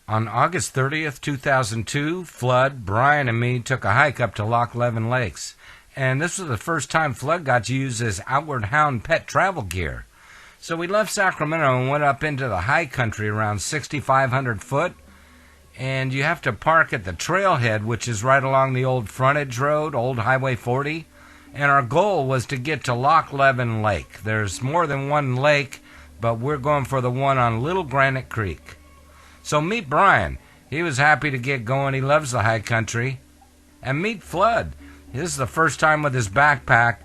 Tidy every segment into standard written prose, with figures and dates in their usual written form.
On August 30th, 2002, Flood, Brian, and me took a hike up to Loch Levin Lakes. And this was the first time Flood got to use his outward hound pet travel gear. So we left Sacramento and went up into the high country around 6,500 foot. And you have to park at the trailhead, which is right along the old frontage road, old Highway 40. And our goal was to get to Loch Levin Lake. There's more than one lake, but we're going for the one on Little Granite Creek. So meet Brian. He was happy to get going. He loves the high country. And meet Flood. This is the first time with his backpack.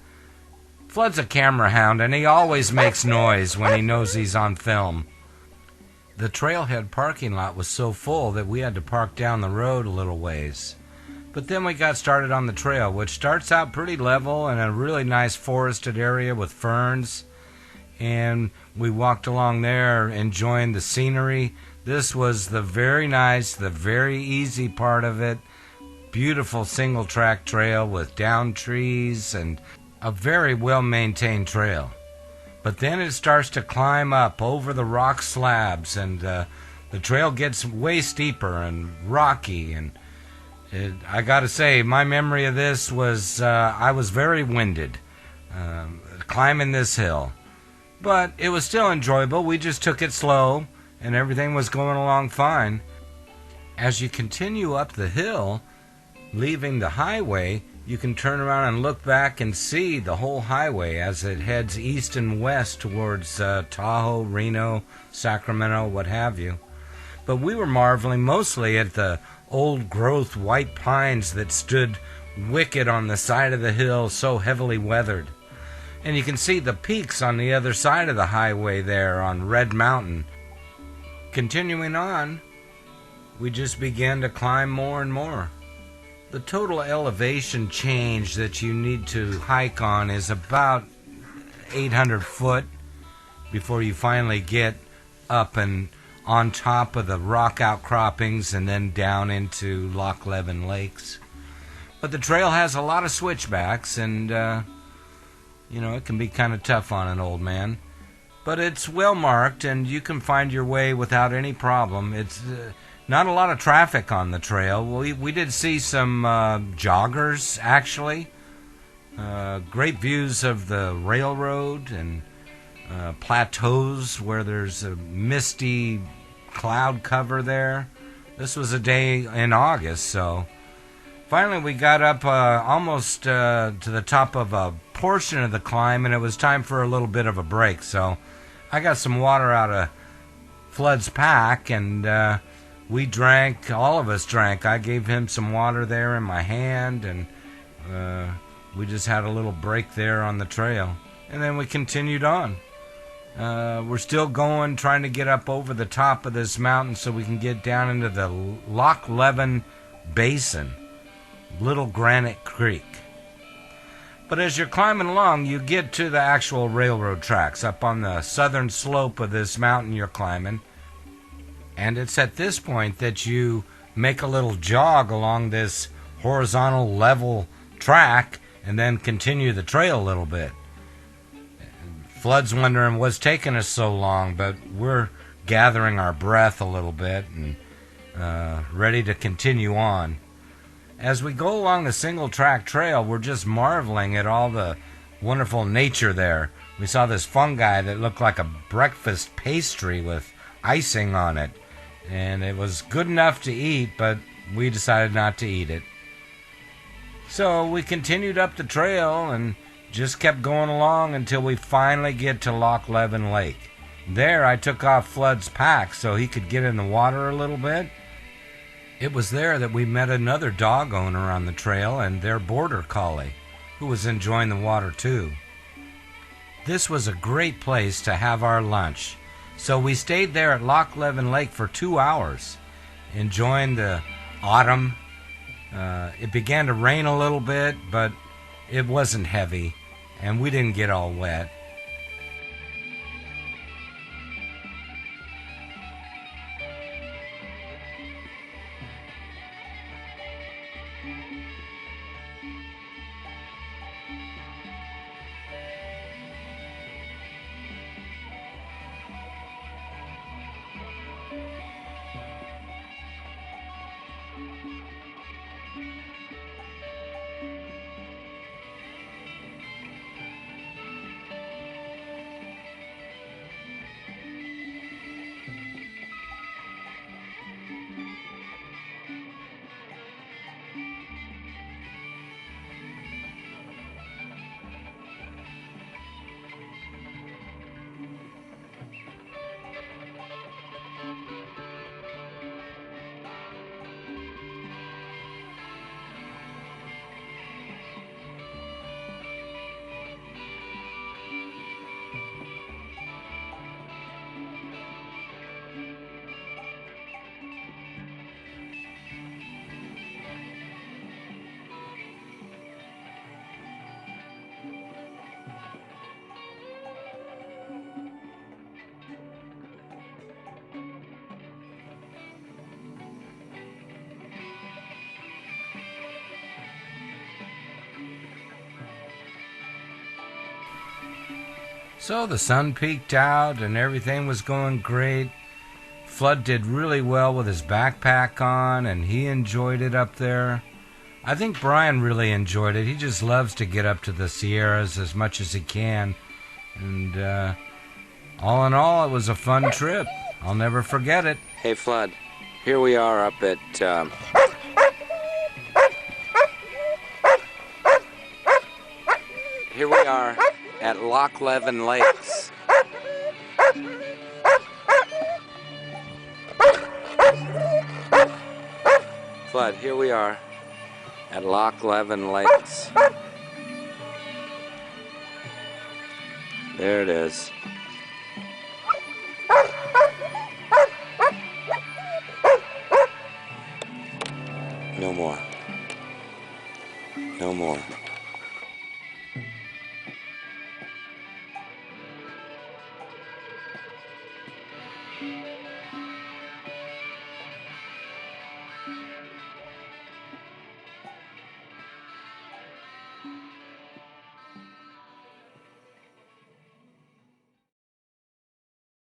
Flood's a camera hound, and he always makes noise when he knows he's on film. The trailhead parking lot was so full that we had to park down the road a little ways. But then we got started on the trail, which starts out pretty level in a really nice forested area with ferns. And we walked along there enjoying the scenery. This was the very nice, the very easy part of it. Beautiful single-track trail with down trees and a very well-maintained trail. But then it starts to climb up over the rock slabs, and the trail gets way steeper and rocky. And I got to say, my memory of this was I was very winded climbing this hill. But it was still enjoyable. We just took it slow, and everything was going along fine. As you continue up the hill, leaving the highway, you can turn around and look back and see the whole highway as it heads east and west towards Tahoe, Reno, Sacramento, what have you. But we were marveling mostly at the old-growth white pines that stood wicked on the side of the hill, so heavily weathered. And you can see the peaks on the other side of the highway there on Red Mountain. Continuing on, we just began to climb more and more. The total elevation change that you need to hike on is about 800 foot before you finally get up and on top of the rock outcroppings and then down into Loch Levin Lakes. But the trail has a lot of switchbacks, and it can be kind of tough on an old man. But it's well marked, and you can find your way without any problem. It's not a lot of traffic on the trail. We did see some joggers, actually. Great views of the railroad and plateaus where there's a misty cloud cover there. This was a day in August, so finally we got up almost to the top of a portion of the climb, and it was time for a little bit of a break. So I got some water out of Flood's pack, and we drank, all of us drank. I gave him some water there in my hand, and we just had a little break there on the trail. And then we continued on. We're still going, trying to get up over the top of this mountain so we can get down into the Loch Levin Basin, Little Granite Creek. But as you're climbing along, you get to the actual railroad tracks up on the southern slope of this mountain you're climbing. And it's at this point that you make a little jog along this horizontal level track and then continue the trail a little bit. Flood's wondering what's taking us so long, but we're gathering our breath a little bit and ready to continue on. As we go along the single-track trail, we're just marveling at all the wonderful nature there. We saw this fungi that looked like a breakfast pastry with icing on it. And it was good enough to eat, but we decided not to eat it. So we continued up the trail and just kept going along until we finally get to Loch Levin Lake. There I took off Flood's pack so he could get in the water a little bit. It was there that we met another dog owner on the trail and their border collie, who was enjoying the water too. This was a great place to have our lunch. So we stayed there at Loch Levin Lake for 2 hours, enjoying the autumn. It began to rain a little bit, but it wasn't heavy, and we didn't get all wet. So the sun peeked out and everything was going great. Flood did really well with his backpack on, and he enjoyed it up there. I think Brian really enjoyed it. He just loves to get up to the Sierras as much as he can. And all in all, it was a fun trip. I'll never forget it. Hey, Flood. Here we are up at... Here we are at Loch Levin Lakes. Flood, here we are at Loch Levin Lakes. There it is. No more. No more.